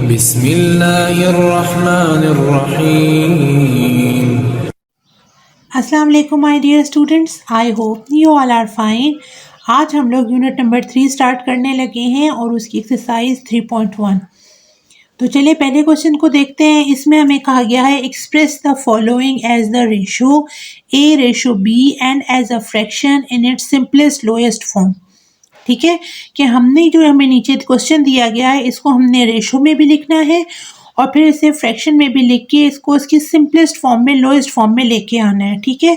बिस्मिल्लाहिर्रहमानिर्रहीम। अस्सलाम वालेकुम my dear students, I hope you all are fine. आज हम लोग यूनिट नंबर 3 स्टार्ट करने लगे हैं और उसकी एक्सरसाइज 3.1। तो चलिए पहले क्वेश्चन को देखते हैं। इसमें हमें कहा गया है express the following as the ratio A ratio B and as a fraction in its simplest lowest form. ठीक है, कि हमने जो हमें नीचे क्वेश्चन दिया गया है इसको हमने रेशो में भी लिखना है और फिर इसे फ्रैक्शन में भी लिख के इसको इसकी सिंपलेस्ट फॉर्म में लोएस्ट फॉर्म में लेके आना है। ठीक है,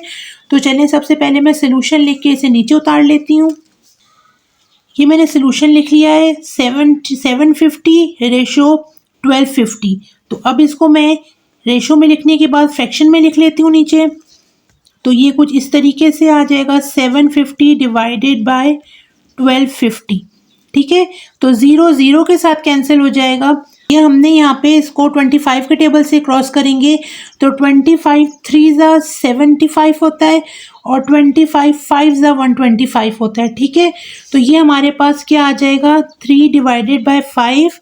तो चलिए सबसे पहले मैं सोल्यूशन लिख के इसे नीचे उतार लेती हूँ। ये मैंने सोल्यूशन लिख लिया है 750 रेशो 1250। तो अब इसको मैं रेशो में लिखने के बाद फ्रैक्शन में लिख लेती हूँ नीचे। तो ये कुछ इस तरीके से आ जाएगा 750 डिवाइडेड बाय 1250। ठीक है, तो 0 0 के साथ कैंसिल हो जाएगा। ये हमने यहाँ पे इसको 25 के टेबल से क्रॉस करेंगे तो 25 3 ज़ा 75 होता है और 25 5 ज़ा 125 होता है। ठीक है, तो ये हमारे पास क्या आ जाएगा 3 डिवाइडेड बाय 5।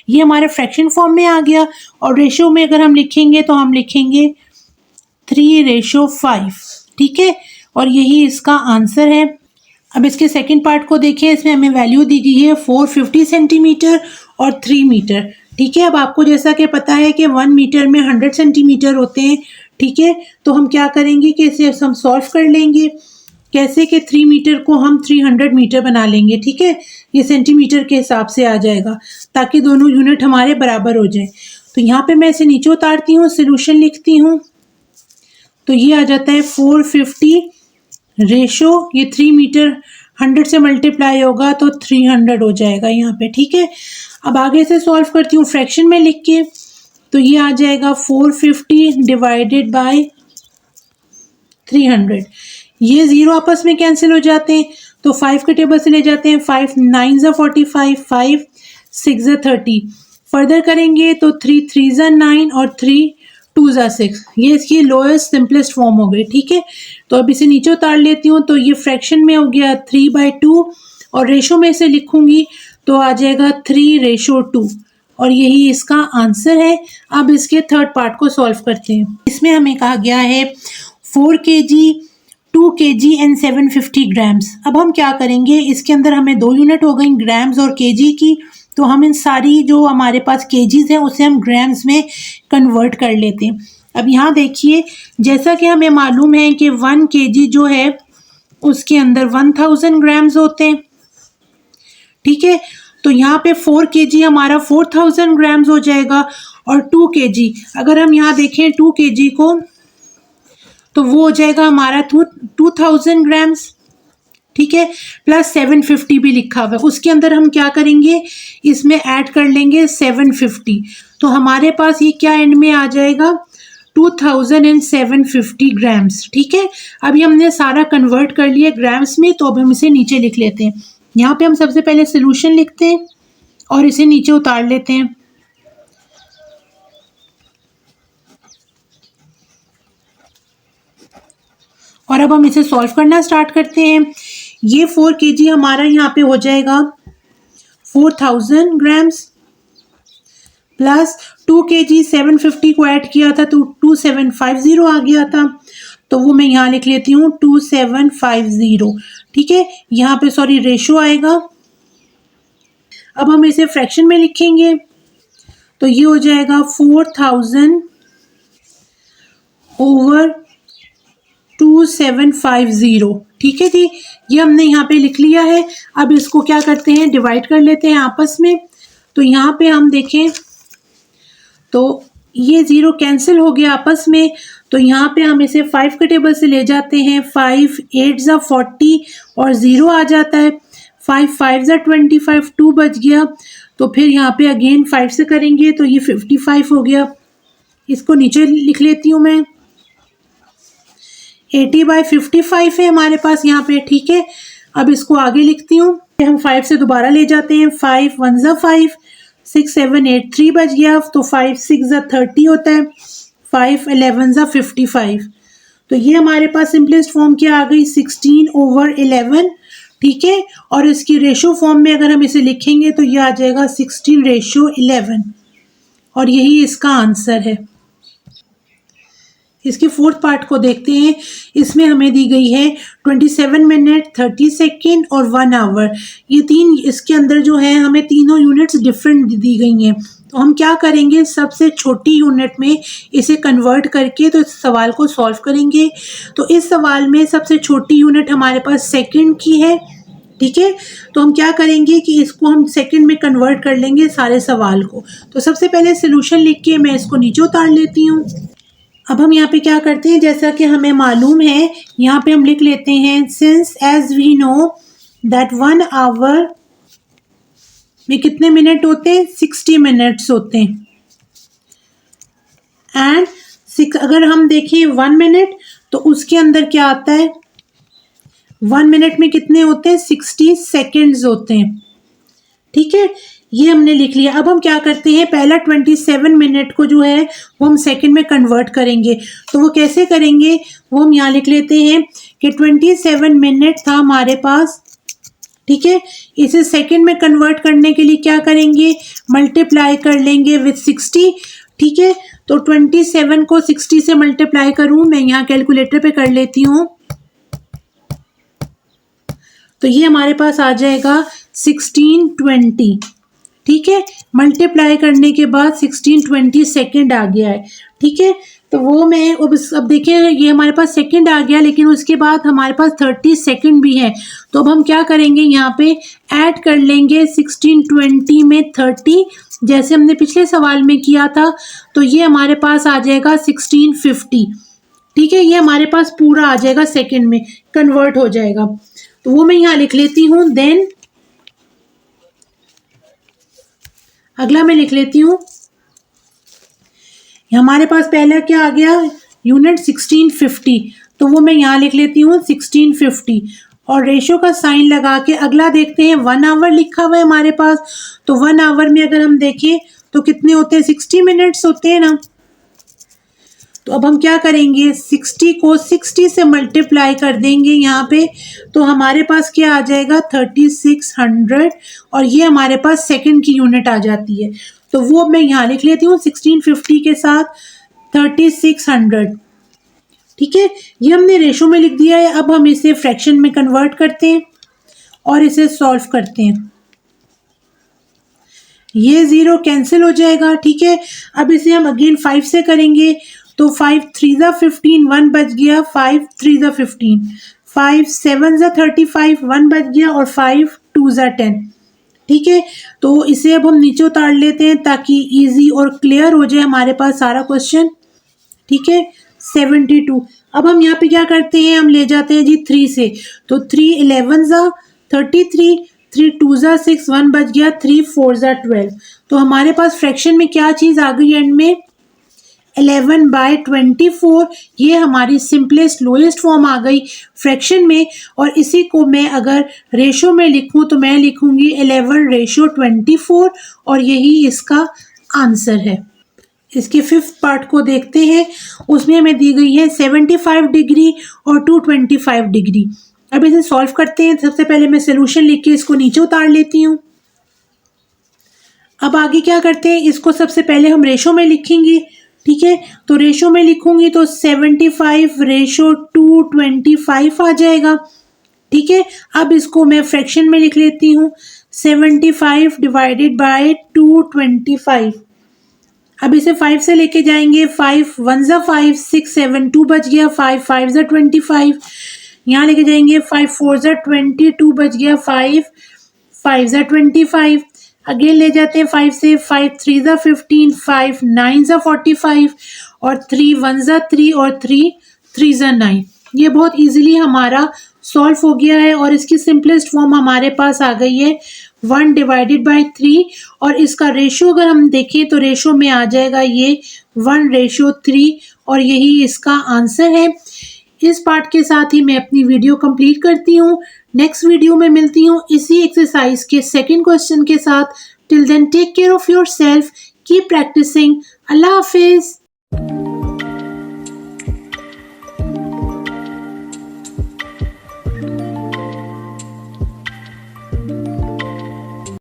ये हमारे फ्रैक्शन फॉर्म में आ गया और रेशो में अगर हम लिखेंगे तो हम लिखेंगे 3:5। ठीक है, और यही इसका आंसर है। अब इसके सेकंड पार्ट को देखें। इसमें हमें वैल्यू दी गई है 450 सेंटीमीटर और 3 मीटर। ठीक है, अब आपको जैसा कि पता है कि 1 मीटर में 100 सेंटीमीटर होते हैं। ठीक है, तो हम क्या करेंगे कि इसे हम सॉल्व कर लेंगे। कैसे कि 3 मीटर को हम 300 मीटर बना लेंगे। ठीक है, ये सेंटीमीटर के हिसाब से आ जाएगा ताकि दोनों यूनिट हमारे बराबर हो जाए। तो यहाँ पे मैं इसे नीचे उतारती हूँ, सोल्यूशन लिखती हूँ। तो ये आ जाता है 450 रेशो ये 3 मीटर 100 से मल्टीप्लाई होगा तो 300 हो जाएगा यहाँ पे। ठीक है, अब आगे से सॉल्व करती हूँ फ्रैक्शन में लिख के। तो ये आ जाएगा 450 डिवाइडेड बाय 300। ये 0 आपस में कैंसिल हो जाते हैं तो 5 के टेबल से ले जाते हैं। 5 9 ज़ा 45, 5 6 ज़ा 30। फर्दर करेंगे तो 3 3 ज़ा 9 और 3 2 ज़ा 6। ये इसकी लोएस्ट सिंपलेस्ट फॉर्म हो गई। ठीक है, तो अब इसे नीचे उतार लेती हूँ। तो ये फ्रैक्शन में हो गया 3/2 और रेशो में इसे लिखूंगी तो आ जाएगा 3:2 और यही इसका आंसर है। अब इसके थर्ड पार्ट को सॉल्व करते हैं। इसमें हमें कहा गया है 4 kg 2 kg एंड 750 ग्राम्स। अब हम क्या करेंगे, इसके अंदर हमें 2 यूनिट हो गई ग्राम्स और केजी की। तो हम इन सारी जो हमारे पास केजीज हैं उसे हम ग्राम्स में कन्वर्ट कर लेते हैं। अब यहाँ देखिए, जैसा कि हमें मालूम है कि 1 kg जो है उसके अंदर 1000 ग्राम्स होते हैं। ठीक है, तो यहाँ पे 4 kg हमारा 4000 ग्राम्स हो जाएगा और 2 kg अगर हम यहाँ देखें 2 kg को तो वो हो जाएगा हमारा 2000 ग्राम्स। ठीक है, प्लस 750 भी लिखा हुआ है। उसके अंदर हम क्या करेंगे, इसमें ऐड कर लेंगे 750। तो हमारे पास ये क्या एंड में आ जाएगा 2750 ग्राम्स। ठीक है, अभी हमने सारा कन्वर्ट कर लिया ग्राम्स में। तो अब हम इसे नीचे लिख लेते हैं। यहाँ पे हम सबसे पहले सोल्यूशन लिखते हैं और इसे नीचे उतार लेते हैं। और अब हम इसे सॉल्व करना स्टार्ट करते हैं। ये 4 kg हमारा यहाँ पे हो जाएगा 4000 ग्राम्स प्लस 2 kg 750 को ऐड किया था तो 2750 आ गया था। तो वो मैं यहाँ लिख लेती हूँ 2750। ठीक है, यहाँ पे सॉरी रेशो आएगा। अब हम इसे फ्रैक्शन में लिखेंगे तो ये हो जाएगा 4000 ओवर 2750। ठीक है जी, ये हमने यहाँ पे लिख लिया है। अब इसको क्या करते हैं, डिवाइड कर लेते हैं आपस में। तो यहाँ पे हम देखें तो ये 0 कैंसिल हो गया आपस में। तो यहाँ पे हम इसे 5 के टेबल से ले जाते हैं। 5 8 ज़ा 40 और 0 आ जाता है। 5 5 ज़ा 25 2 बच गया। तो फिर यहाँ पे अगेन 5 से करेंगे तो ये 55 हो गया। इसको नीचे लिख लेती हूँ मैं। 80/55 है हमारे पास यहाँ पे। ठीक है, अब इसको आगे लिखती हूँ। हम 5 से दोबारा ले जाते हैं। 5 1 ज़ा 5 6 7 8 3 बच गया। तो 5 6 ज़ा 30 होता है। 5 11 ज़ा 55। तो ये हमारे पास सिंपलेस्ट फॉर्म क्या आ गई 16/11। ठीक है, और इसकी रेशो फॉर्म में अगर हम इसे लिखेंगे तो ये आ जाएगा 16:11। और यही इसका आंसर है। इसके फोर्थ पार्ट को देखते हैं। इसमें हमें दी गई है 27 मिनट 30 सेकेंड और 1 आवर। ये तीन इसके अंदर जो है हमें तीनों यूनिट्स डिफरेंट दी गई हैं। तो हम क्या करेंगे, सबसे छोटी यूनिट में इसे कन्वर्ट करके तो इस सवाल को सॉल्व करेंगे। तो इस सवाल में सबसे छोटी यूनिट हमारे पास सेकेंड की है, ठीक है। तो हम क्या करेंगे कि इसको हम सेकंड में कन्वर्ट कर लेंगे सारे सवाल को। तो सबसे पहले सोल्यूशन लिख के मैं इसको नीचे उतार लेती हूँ। अब हम यहाँ पे क्या करते हैं, जैसा कि हमें मालूम है यहाँ पे हम लिख लेते हैं since as we know that 1 hour में कितने मिनट होते हैं, 60 मिनट्स होते हैं। एंड अगर हम देखें 1 मिनट तो उसके अंदर क्या आता है, 1 मिनट में कितने होते हैं, 60 सेकेंड्स होते हैं, ठीक है। ये हमने लिख लिया। अब हम क्या करते हैं, पहला 27 मिनट को जो है वो हम सेकंड में कन्वर्ट करेंगे। तो वो कैसे करेंगे, वो हम यहाँ लिख लेते हैं कि 27 मिनट था हमारे पास, ठीक है। इसे सेकंड में कन्वर्ट करने के लिए क्या करेंगे, मल्टीप्लाई कर लेंगे विथ 60, ठीक है। तो 27 को 60 से मल्टीप्लाई करूँ, मैं यहाँ कैलकुलेटर पे कर लेती हूँ। तो ये हमारे पास आ जाएगा 1620, ठीक है। मल्टीप्लाई करने के बाद 1620 सेकेंड आ गया है, ठीक है। तो वो मैं अब देखिए ये हमारे पास सेकंड आ गया, लेकिन उसके बाद हमारे पास 30 सेकंड भी है। तो अब हम क्या करेंगे, यहाँ पे ऐड कर लेंगे 1620 में 30, जैसे हमने पिछले सवाल में किया था। तो ये हमारे पास आ जाएगा 1650, ठीक है। ये हमारे पास पूरा आ जाएगा, सेकंड में कन्वर्ट हो जाएगा। तो वो मैं यहाँ लिख लेती हूँ। देन अगला मैं लिख लेती हूँ, हमारे पास पहला क्या आ गया, यूनिट 1650। तो वो मैं यहाँ लिख लेती हूँ 1650 और रेशो का साइन लगा के अगला देखते हैं। 1 आवर लिखा हुआ है हमारे पास। तो 1 आवर में अगर हम देखें तो कितने होते हैं, 60 मिनट्स होते हैं ना। तो अब हम क्या करेंगे, 60 को 60 से मल्टीप्लाई कर देंगे यहाँ पे। तो हमारे पास क्या आ जाएगा, 3600, और ये हमारे पास सेकंड की यूनिट आ जाती है। तो वो मैं यहाँ लिख लेती हूँ 1650 के साथ 3600, ठीक है। ये हमने रेशो में लिख दिया है। अब हम इसे फ्रैक्शन में कन्वर्ट करते हैं और इसे सॉल्व करते हैं। ये 0 कैंसिल हो जाएगा, ठीक है। अब इसे हम अगेन 5 से करेंगे। तो 5 3 ज़ा 15, 1 बच गया, 5 3 ज़ा 15, 5 7 ज़ा 35, 1 बच गया, और 5 2 ज़ा 10, ठीक है। तो इसे अब हम नीचे उतार लेते हैं ताकि इजी और क्लियर हो जाए हमारे पास सारा क्वेश्चन, ठीक है। 72। अब हम यहाँ पे क्या करते हैं, हम ले जाते हैं जी 3 से। तो 3 11 ज़ा 33, 3 2 ज़ा 6, 1 बच गया, 3 4 ज़ा 12। तो हमारे पास फ्रैक्शन में क्या चीज़ आ गई एंड में, 11/24। ये हमारी सिंपलेस्ट लोएस्ट फॉर्म आ गई फ्रैक्शन में। और इसी को मैं अगर रेशो में लिखूं तो मैं लिखूंगी 11/24, और यही इसका आंसर है। इसके फिफ्थ पार्ट को देखते हैं। उसमें हमें दी गई है 75 डिग्री और 225 डिग्री। अब इसे सॉल्व करते हैं। सबसे पहले मैं सोल्यूशन लिख के इसको नीचे उतार लेती हूँ। अब आगे क्या करते हैं, इसको सबसे पहले हम रेशो में लिखेंगे, ठीक है। तो रेशो में लिखूंगी तो 75/225 आ जाएगा, ठीक है। अब इसको मैं फ्रैक्शन में लिख लेती हूँ, 75 डिवाइडेड बाय 225। अब इसे 5 से लेके जाएंगे, 5 1 ज़ा 5, 6 7 2 बच गया, 5 5 ज़ा 25। यहाँ लेके जाएंगे 5 4 ज़ा 22 बच गया, 5 5 ज़ा 25। अगेन ले जाते हैं 5 से, 5 3 ज़ा 15, 5 9 ज़ा 45, और 3 1 ज़ा 3, और 3 3 ज़ा 9। ये बहुत इजीली हमारा सॉल्व हो गया है और इसकी सिंपलेस्ट फॉर्म हमारे पास आ गई है 1 डिवाइडेड बाय 3। और इसका रेशो अगर हम देखें तो रेशो में आ जाएगा ये 1/3, और यही इसका आंसर है। इस पार्ट के साथ ही मैं अपनी वीडियो कंप्लीट करती हूँ। नेक्स्ट वीडियो में मिलती हूँ इसी एक्सरसाइज के सेकंड क्वेश्चन के साथ। Till then take care of yourself, keep practicing. अल्लाह हाफिज।